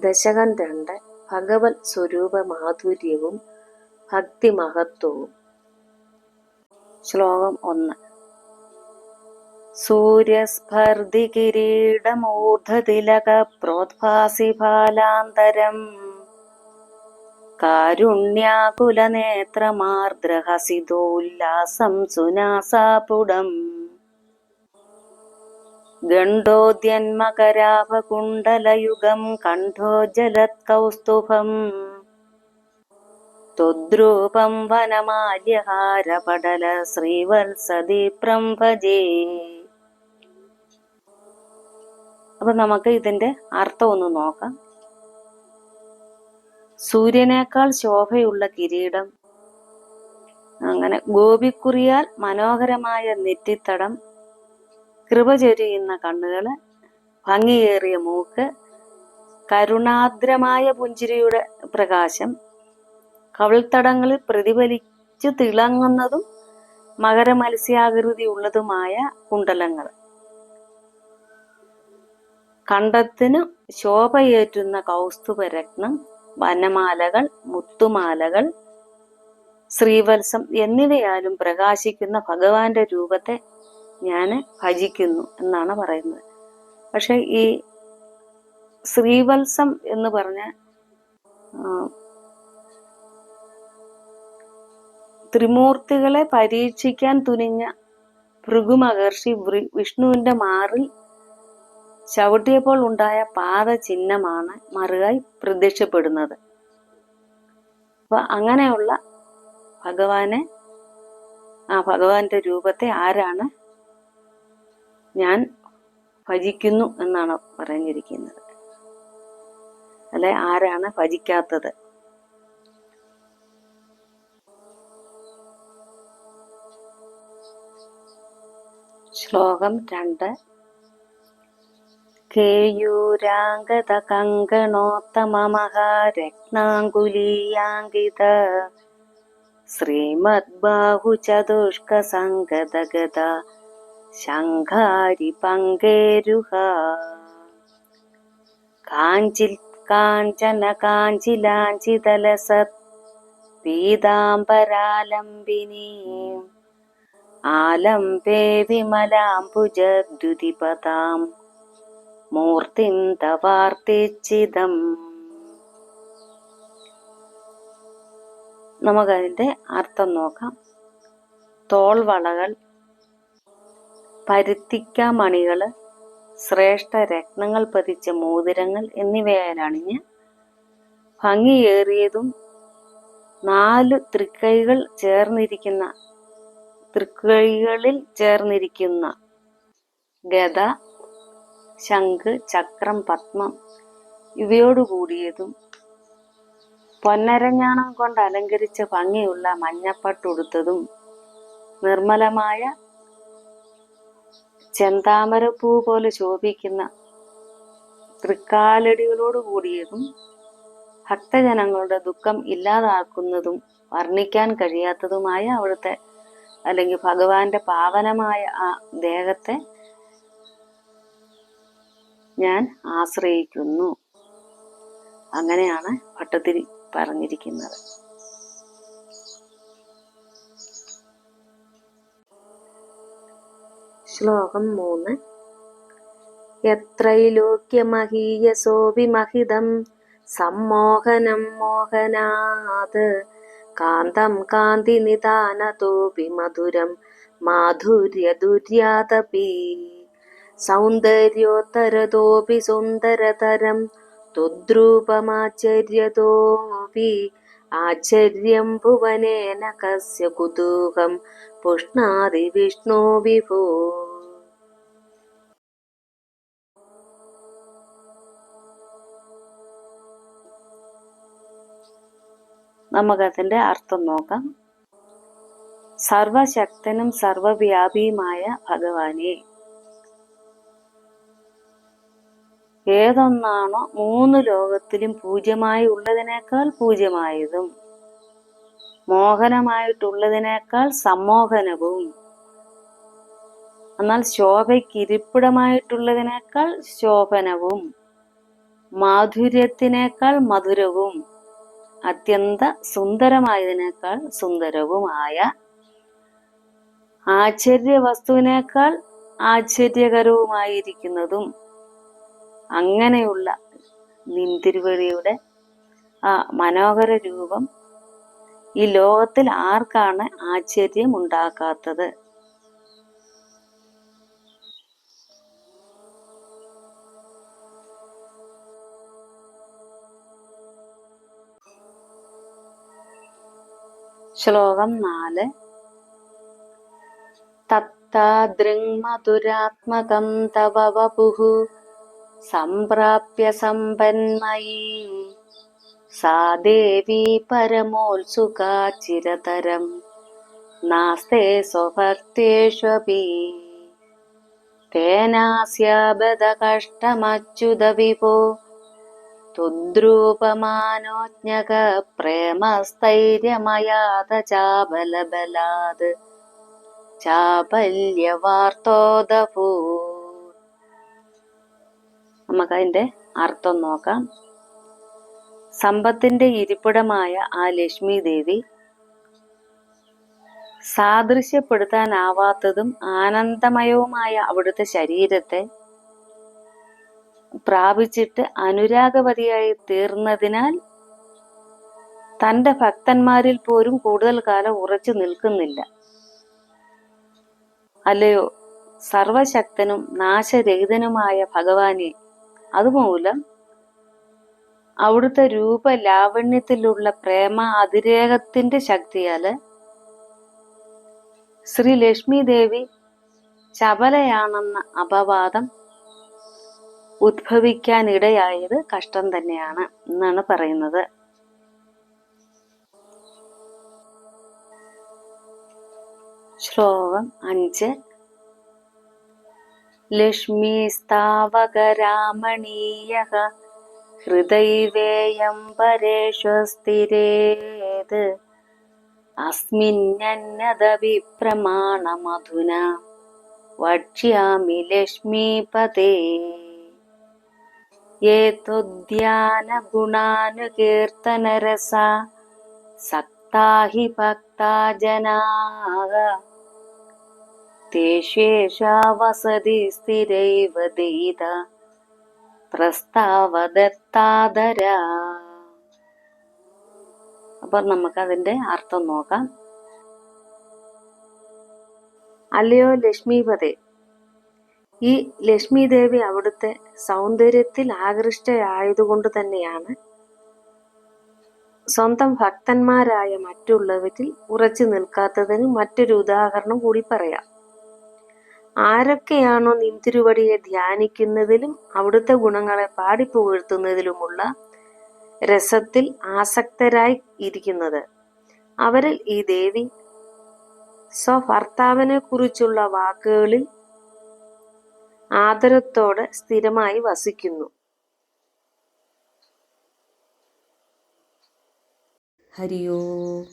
ദശകം 2 ഭഗവത് സ്വരൂപ മാധുര്യവും ഭക്തിമഹത്വവും. ശ്ലോകം 1. സൂര്യസ്പർദ്ധി കിരീടമൂർധതിലക പ്രോദ്ഭാസി ഫാലാന്തരം കാരുണ്യാകുലനേത്രമാർദ്രഹസിതോല്ലാസം സുനാസാപുടം ഗണ്ഡോദ്യന്മകരാഭകുണ്ടലയുഗം കണ്ഠോജ്ജലത്കൗസ്തുഭം ത്വദ്രൂപം വനമാല്യഹാരപടല ശ്രീവത്സദീപ്രം ഭജേ. അപ്പൊ നമുക്ക് ഇതിന്റെ അർത്ഥം ഒന്ന് നോക്കാം. സൂര്യനേക്കാൾ ശോഭയുള്ള കിരീടം, അങ്ങനെ ഗോപിക്കുറിയാൽ മനോഹരമായ നെറ്റിത്തടം, കൃപ ചൊരിയുന്ന കണ്ണുകള്, ഭംഗിയേറിയ മൂക്ക്, കരുണാദ്രമായ പുഞ്ചിരിയുടെ പ്രകാശം, കവിൾത്തടങ്ങളിൽ പ്രതിഫലിച്ചു തിളങ്ങുന്നതും മകരമത്സ്യാകൃതിയുള്ളതുമായ കുണ്ടലങ്ങൾ, കണ്ടത്തിനു ശോഭയേറ്റുന്ന കൗസ്തുഭരത്നം, വനമാലകൾ, മുത്തുമാലകൾ, ശ്രീവത്സം എന്നിവയാലും പ്രകാശിക്കുന്ന ഭഗവാന്റെ രൂപത്തെ ഞാൻ ഭജിക്കുന്നു എന്നാണ് പറയുന്നത്. പക്ഷെ ഈ ശ്രീവത്സം എന്ന് പറഞ്ഞ ത്രിമൂർത്തികളെ പരീക്ഷിക്കാൻ തുനിഞ്ഞ ഭൃഗുമഹർഷി വിഷ്ണുവിന്റെ മാറിൽ ചവിട്ടിയപ്പോൾ ഉണ്ടായ പാദചിഹ്നമാണ് മറുകായി പ്രത്യക്ഷപ്പെടുന്നത്. അപ്പൊ അങ്ങനെയുള്ള ഭഗവാനെ, ആ ഭഗവാന്റെ രൂപത്തെ ആരാണ് ഞാൻ ഭജിക്കുന്നു എന്നാണ് പറഞ്ഞിരിക്കുന്നത്, അല്ലെ ആരാണ് ഭജിക്കാത്തത്? ശ്ലോകം 2. കേയൂരാംഗത കങ്കണോത്തമമഹാരത്നാങ്കുലീയാങ്കിത ശ്രീമദ്ബാഹുചതുഷ്ക സംഗതഗത ശംഖാരി പങ്കേരുഹ കാഞ്ചന കാഞ്ചിലാഞ്ചിതലസത് പീതാംബരാലംബിനി ആലംബേ വിമലാംബുജദ്യുതിപതാം മൂർത്തിം തവാർത്തിച്ചിതം. നമുക്കതിന്റെ അർത്ഥം നോക്കാം. തോൾവളകൾ, പരുത്തിക്കാമണികള്, ശ്രേഷ്ഠ രത്നങ്ങൾ പതിച്ച മോതിരങ്ങൾ എന്നിവയാൽ അണിഞ്ഞ് ഭംഗിയേറിയതും 4 തൃക്കൈകളിൽ ചേർന്നിരിക്കുന്ന ഗദ, ശംഖ്, ചക്രം, പത്മം ഇവയോടുകൂടിയതും പൊന്നരഞ്ഞാണം കൊണ്ട് അലങ്കരിച്ച ഭംഗിയുള്ള മഞ്ഞപ്പട്ടുടുത്തതും നിർമ്മലമായ ചെന്താമരപ്പൂ പോലെ ശോഭിക്കുന്ന തൃക്കാലടികളോട് കൂടിയതും ഭക്തജനങ്ങളുടെ ദുഃഖം ഇല്ലാതാക്കുന്നതും വർണ്ണിക്കാൻ കഴിയാത്തതുമായ അവിടുത്തെ അല്ലെങ്കിൽ ഭഗവാന്റെ പാവനമായ ആ ദേഹത്തെ ഞാൻ ആശ്രയിക്കുന്നു. അങ്ങനെയാണ് ഭട്ടതിരി പറഞ്ഞിരിക്കുന്നത്. ശ്ലോകം 3. യത്രൈലോക്യമഹീയസോഭിമഹിതം സമ്മോഹനം മോഹനാത് കാന്തം കാന്തിനിദാനതോപി മധുരം മാധുര്യദുര്യാതപി സൗന്ദര്യോത്തരതോപി സുന്ദരതരം ത്വദ്രൂപമാശ്ചര്യതോപി ആശ്ചര്യം ഭുവനേന കസ്യ കുതൂഹം പുഷ്ണാതി വിഷ്ണു വിഭോ. നമുക്കതിന്റെ അർത്ഥം നോക്കാം. സർവശക്തനും സർവവ്യാപിയുമായ ഭഗവാനെ, ഏതൊന്നാണോ 3 ലോകത്തിലും പൂജ്യമായി ഉള്ളതിനേക്കാൾ പൂജ്യമായതും മോഹനമായിട്ടുള്ളതിനേക്കാൾ സമ്മോഹനവും എന്നാൽ ശോഭയ്ക്കിരിപ്പിടമായിട്ടുള്ളതിനേക്കാൾ ശോഭനവും മാധുര്യത്തിനേക്കാൾ മധുരവും അത്യന്ത സുന്ദരമായതിനേക്കാൾ സുന്ദരവുമായ ആശ്ചര്യ വസ്തുവിനേക്കാൾ ആശ്ചര്യകരവുമായിരിക്കുന്നതും അങ്ങനെയുള്ള നിൻ തിരുവടിയുടെ ആ മനോഹര രൂപം ഈ ലോകത്തിൽ ആർക്കാണ് ആശ്ചര്യം ഉണ്ടാക്കാത്തത്? ശ്ലോകം 4. തത്താദൃങ്മധുരാത്മകം തവ വപുഃ സംപ്രാപ്യ സമ്പന്മയീ സാ ദേവി പരമോത്സുകാ ചിരതരം നാസ്തേ സ്വഭക്തേഷ്വപി തേനാസ്യാബദകഷ്ടമച്യുത വിഭോ തുദ്രൂപമാനോജ്ഞക പ്രേമസ്ഥൈര്യമയാത ചാബലബലാത് ചാബല്യവാർത്തോദഭൂ. നമുക്കതിന്റെ അർത്ഥം നോക്കാം. സമ്പത്തിന്റെ ഇരിപ്പിടമായ ആ ലക്ഷ്മി ദേവി സാദൃശ്യപ്പെടുത്താനാവാത്തതും ആനന്ദമയവുമായ അവിടുത്തെ ശരീരത്തെ പ്രാപിച്ചിട്ട് അനുരാഗവതിയായി തീർന്നതിനാൽ തന്റെ ഭക്തന്മാരിൽ പോലും കൂടുതൽ കാലം ഉറച്ചു നിൽക്കുന്നില്ല. അല്ലയോ സർവശക്തനും നാശരഹിതനുമായ ഭഗവാനെ, അതുമൂലം അവിടുത്തെ രൂപലാവണ്യത്തിലുള്ള പ്രേമ അതിരേകത്തിന്റെ ശക്തിയാല് ശ്രീ ലക്ഷ്മി ദേവി ചപലയാണെന്ന അപവാദം ഉദ്ഭവിക്കാനിടയായത് കഷ്ടം തന്നെയാണ് എന്നാണ് പറയുന്നത്. ശ്ലോകം 5. ലക്ഷ്മീസ്താവകരാമണീയഃ ഹൃദൈവേയം പരേഷ്വസ്ഥിരേത് അസ്മിന്നന്നദവിപ്രമാണമധുനാ വക്ഷ്യാമി ലക്ഷ്മീപതേ. യേ ത്വദ്ധ്യാനഗുണാനുകീർത്തനരസാ സക്താ ഹി ഭക്താ ജനാഃ തേഷ്വേഷാ വസതി സ്ഥിരൈവ ദയിത പ്രസ്താവദത്താദരാ. അപ്പൊ നമുക്ക് അതിന്റെ അർത്ഥം നോക്കാം. അല്ലയോ ലക്ഷ്മീപതേ, ഈ ലക്ഷ്മി ദേവി അവിടുത്തെ സൗന്ദര്യത്തിൽ ആകൃഷ്ടയായതുകൊണ്ട് തന്നെയാണ് സ്വന്തം ഭക്തന്മാരായ മറ്റുള്ളവരിൽ ഉറച്ചു നിൽക്കാത്തതിന് മറ്റൊരു ഉദാഹരണം കൂടി പറയാം. ആരൊക്കെയാണോ നിൻതിരുവടിയെ ധ്യാനിക്കുന്നതിലും അവിടുത്തെ ഗുണങ്ങളെ പാടിപ്പുകഴ്ത്തുന്നതിലുമുള്ള രസത്തിൽ ആസക്തരായി ഇരിക്കുന്നത്, അവരിൽ ഈ ദേവി സ്വഭർത്താവിനെ കുറിച്ചുള്ള വാക്കുകളിൽ ആദരത്തോടെ സ്ഥിരമായി വസിക്കുന്നു. ഹരി ഓം.